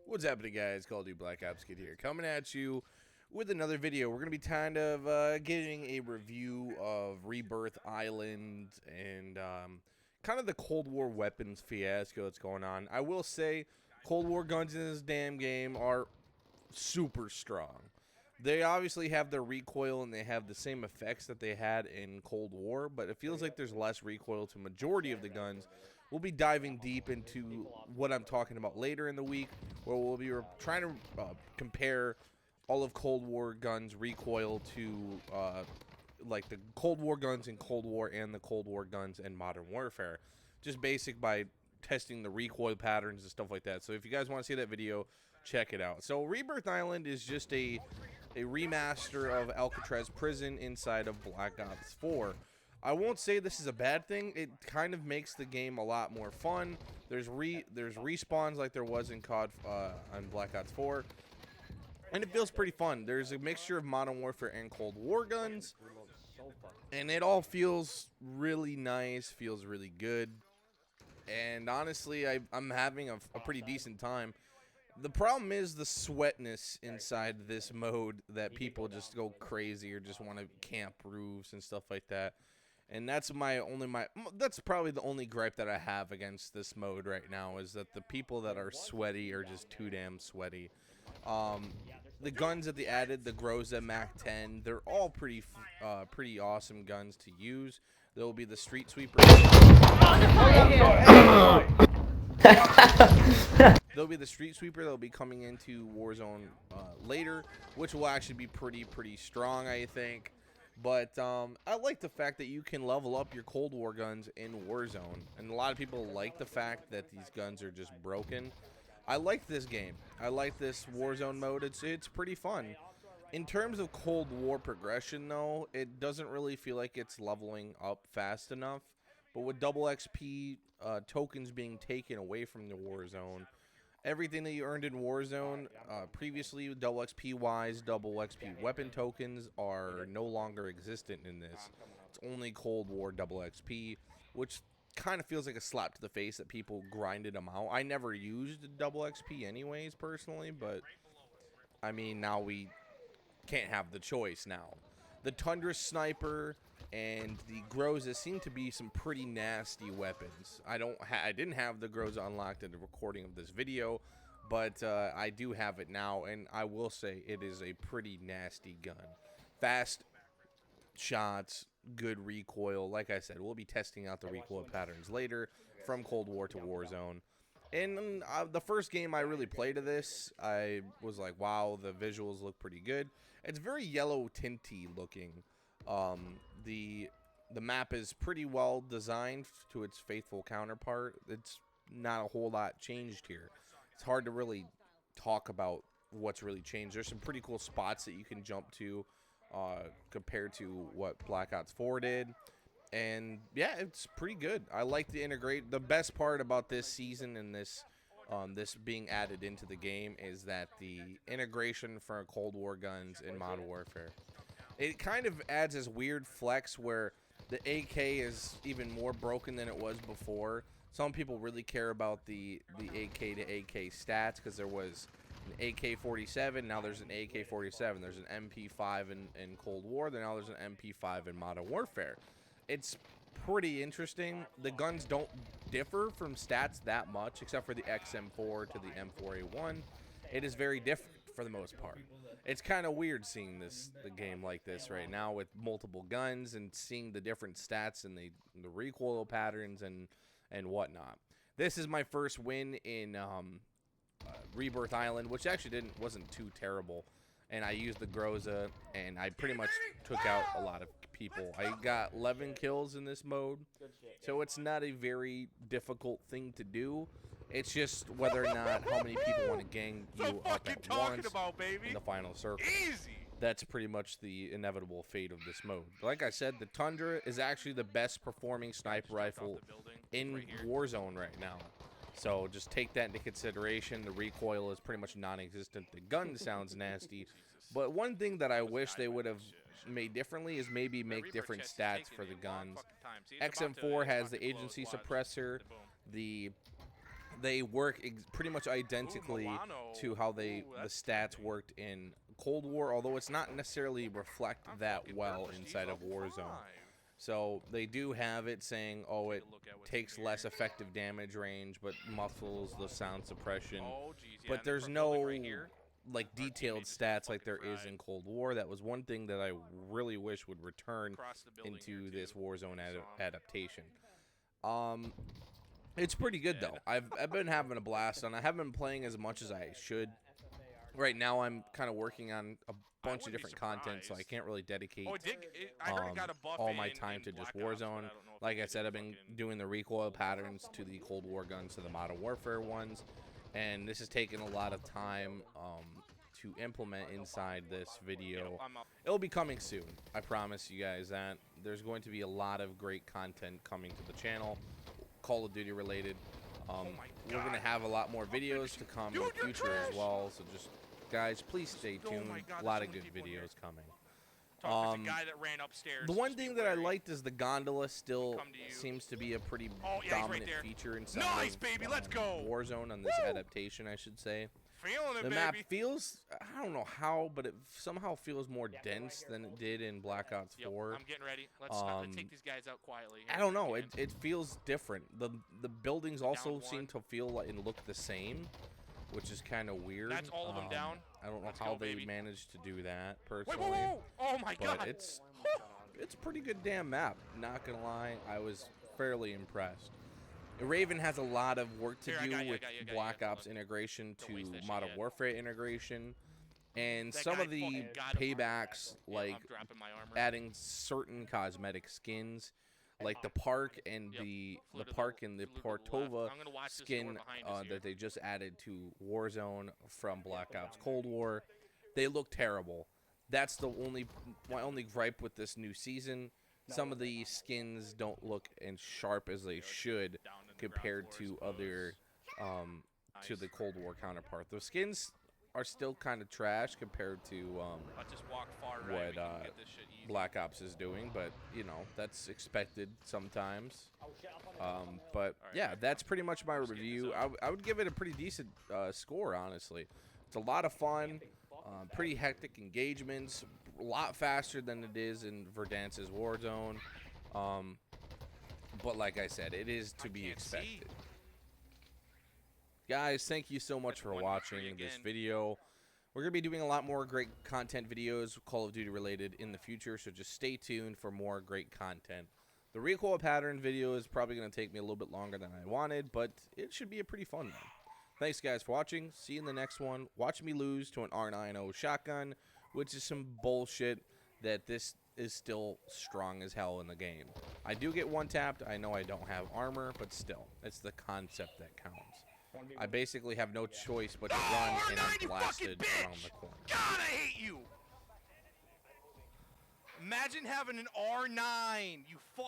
What's happening, guys? Call of Duty Black Ops Kid here, coming at you with another video. We're going to be kind of giving a review of Rebirth Island and kind of the Cold War weapons fiasco that's going on. I will say, Cold War guns in this damn game are super strong. They obviously have their recoil and they have the same effects that they had in Cold War, but it feels like there's less recoil to majority of the guns. We'll be diving deep into what I'm talking about later in the week, where we'll be trying to compare all of Cold War guns' recoil to like the Cold War guns in Cold War and the Cold War guns in Modern Warfare. Just basic by testing the recoil patterns and stuff like that. So if you guys want to see that video, check it out. So Rebirth Island is just a remaster of Alcatraz Prison inside of Black Ops 4. I won't say this is a bad thing. It kind of makes the game a lot more fun. There's respawns like there was in COD on Black Ops 4, and it feels pretty fun. There's a mixture of Modern Warfare and Cold War guns, and it all feels really nice, feels really good, and honestly, I'm having a pretty decent time. The problem is the sweatness inside this mode that people just go crazy or just want to camp roofs and stuff like that. And that's that's probably the only gripe that I have against this mode right now, is that the people that are sweaty are just too damn sweaty. The guns that they added, the Groza Mac 10, they're all pretty awesome guns to use. There will be the Street Sweeper. There'll be the Street Sweeper that'll be coming into Warzone later, which will actually be pretty strong, I think. But I like the fact that you can level up your Cold War guns in Warzone, and a lot of people like the fact that these guns are just broken. I like this game. I like this Warzone mode. It's pretty fun. In terms of Cold War progression, though, it doesn't really feel like it's leveling up fast enough. But with double XP tokens being taken away from the Warzone, everything that you earned in Warzone previously, double XP wise, double XP weapon tokens are no longer existent in this. It's only Cold War double XP, which kind of feels like a slap to the face that people grinded them out. I never used double XP anyways, personally, but I mean, now we can't have the choice now. The Tundra Sniper and the Groza seem to be some pretty nasty weapons. I didn't have the Groza unlocked in the recording of this video, but I do have it now, and I will say it is a pretty nasty gun. Fast shots, good recoil. Like I said, we'll be testing out the recoil patterns later from Cold War to Warzone. And the first game I really played of this, I was like, wow, the visuals look pretty good. It's very yellow tinty looking. The map is pretty well designed to its faithful counterpart. It's not a whole lot changed here. It's hard to really talk about what's really changed. There's some pretty cool spots that you can jump to compared to what Black Ops 4 did. And yeah, it's pretty good. I like the integrate. The best part about this season and this being added into the game is that the integration for Cold War guns in Modern Warfare. It kind of adds this weird flex where the AK is even more broken than it was before. Some people really care about the AK to AK stats because there was an AK-47, now there's an AK-47. There's an MP5 in Cold War, then now there's an MP5 in Modern Warfare. It's pretty interesting. The guns don't differ from stats that much, except for the XM4 to the M4A1. It is very different for the most part. It's kind of weird seeing the game like this right now with multiple guns and seeing the different stats and the recoil patterns and whatnot. This is my first win in Rebirth Island, which actually wasn't too terrible. And I used the Groza, and I pretty much took out a lot of people. I got 11 kills in this mode, so it's not a very difficult thing to do. It's just whether or not how many people want to gang you up at once in the final circle. That's pretty much the inevitable fate of this mode. Like I said, the Tundra is actually the best performing sniper rifle in Warzone right now. So just take that into consideration. The recoil is pretty much non-existent. The gun sounds nasty. But one thing that I wish they would have made differently is maybe make different stats for the guns. XM4 has the agency suppressor. The they work pretty much identically to how the stats worked in Cold War, although it's not necessarily reflect that well inside of Warzone. So they do have it saying, oh, it takes less effective damage range, but muffles the sound suppression. But there's no like detailed stats like there is in Cold War. That was one thing that I really wish would return into this Warzone adaptation. It's pretty good though. I've been having a blast, and I haven't been playing as much as I should. Right now, I'm kind of working on a bunch of different content, so I can't really dedicate all my time to just Warzone. Like I said, I've been doing the recoil patterns to the Cold War guns to the Modern Warfare ones, and this has taken a lot of time to implement inside this video. It'll be coming soon. I promise you guys that. There's going to be a lot of great content coming to the channel, Call of Duty related. We're going to have a lot more videos to come in the future as well, so just guys, please stay tuned. A lot of good videos coming. The one thing that I liked is the gondola still seems to be a pretty dominant feature inside of Warzone on this adaptation, I should say. The map feels, I don't know how, but it somehow feels more dense than it did in Black Ops 4. I'm getting ready. Let's take these guys out quietly. I don't know. It feels different. The buildings also seem to feel like and look the same, which is kind of weird. That's all of them down. I don't know how they managed to do that personally. Wait, whoa. Oh my god. But it's a pretty good damn map. Not gonna lie, I was fairly impressed. Raven has a lot of work to do with Black Ops integration to Modern Warfare integration, and some of the paybacks, like adding certain cosmetic skins, like the park and the Portova skin that they just added to Warzone from Black Ops Cold War. They look terrible. That's my only gripe with this new season. Some of the skins don't look as sharp as they should compared to other to the Cold War counterpart. The skins are still kind of trash compared to what Black Ops is doing, but you know, that's expected sometimes. But yeah, that's pretty much my review. I would give it a pretty decent score, honestly. It's a lot of fun, pretty hectic engagements, a lot faster than it is in Verdance's Warzone. But like I said, it is to be expected. Guys, thank you so much for watching this video. We're going to be doing a lot more great content videos, Call of Duty related, in the future, so just stay tuned for more great content. The recoil pattern video is probably going to take me a little bit longer than I wanted, but it should be a pretty fun one. Thanks, guys, for watching. See you in the next one. Watch me lose to an R90 shotgun, which is some bullshit that this is still strong as hell in the game. I do get one-tapped. I know I don't have armor, but still, it's the concept that counts. I basically have no choice but to run, and I'm blasted around the corner. God, I hate you! Imagine having an R9, you fuck.